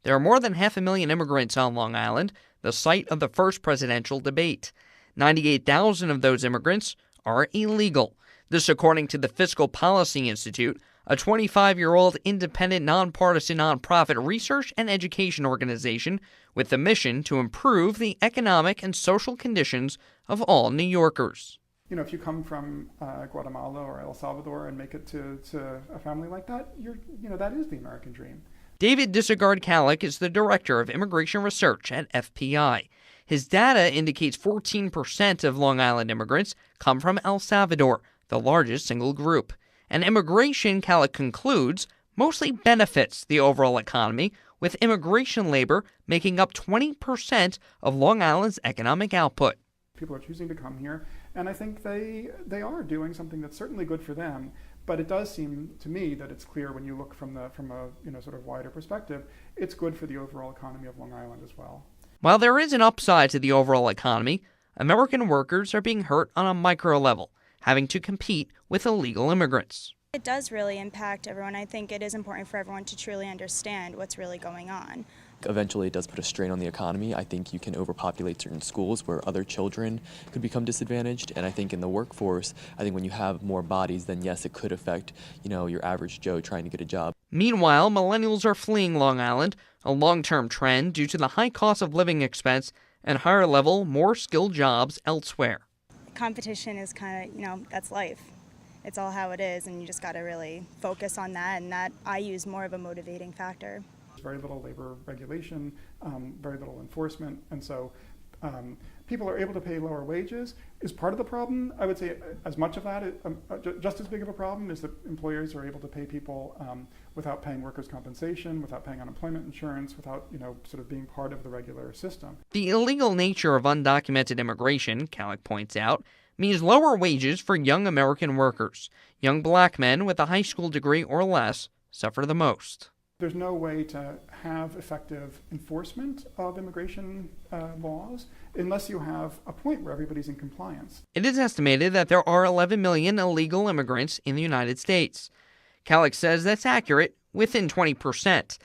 There are more than 500,000 immigrants on Long Island, the site of the first presidential debate. 98,000 of those immigrants are illegal. This according to the Fiscal Policy Institute, a 25-year-old independent nonpartisan nonprofit research and education organization with the mission to improve the economic and social conditions of all New Yorkers. You know, if you come from Guatemala or El Salvador and make it to a family like that, that is the American dream. David Disregard-Kallick is the director of immigration research at FPI. His data indicates 14% of Long Island immigrants come from El Salvador, the largest single group. And immigration, Kallick concludes, mostly benefits the overall economy, with immigration labor making up 20% of Long Island's economic output. People are choosing to come here, and I think they are doing something that's certainly good for them. But it does seem to me that it's clear when you look from a sort of wider perspective, it's good for the overall economy of Long Island as well. While there is an upside to the overall economy, American workers are being hurt on a micro level, having to compete with illegal immigrants. It does really impact everyone. I think it is important for everyone to truly understand what's really going on. Eventually, it does put a strain on the economy. I think you can overpopulate certain schools where other children could become disadvantaged. And I think in the workforce, I think when you have more bodies, then yes, it could affect, your average Joe trying to get a job. Meanwhile, millennials are fleeing Long Island, a long-term trend due to the high cost of living expense and higher-level, more skilled jobs elsewhere. Competition is kind of, that's life. It's all how it is, and you just got to really focus on that, and that I use more of a motivating factor. Very little labor regulation, very little enforcement, and so people are able to pay lower wages is part of the problem. I would say as much of that, just as big of a problem is that employers are able to pay people without paying workers' compensation, without paying unemployment insurance, without sort of being part of the regular system. The illegal nature of undocumented immigration, Kallick points out, means lower wages for young American workers. Young black men with a high school degree or less suffer the most. There's no way to have effective enforcement of immigration laws unless you have a point where everybody's in compliance. It is estimated that there are 11 million illegal immigrants in the United States. Kallick says that's accurate, within 20%.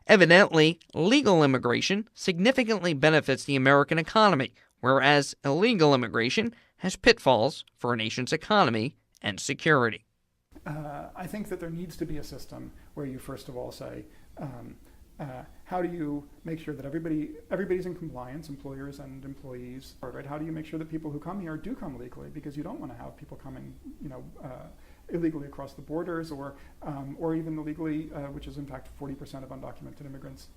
Evidently, legal immigration significantly benefits the American economy, whereas illegal immigration has pitfalls for a nation's economy and security. I think that there needs to be a system where you first of all say, how do you make sure that everybody's in compliance, employers and employees, right? How do you make sure that people who come here do come legally? Because you don't want to have people coming, illegally across the borders, or even illegally, which is in fact 40% of undocumented immigrants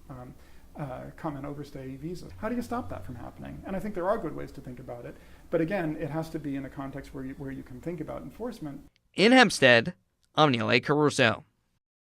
come and overstay visas. How do you stop that from happening? And I think there are good ways to think about it, but again, it has to be in a context where you can think about enforcement. In Hempstead, I'm Neil A. Carousso.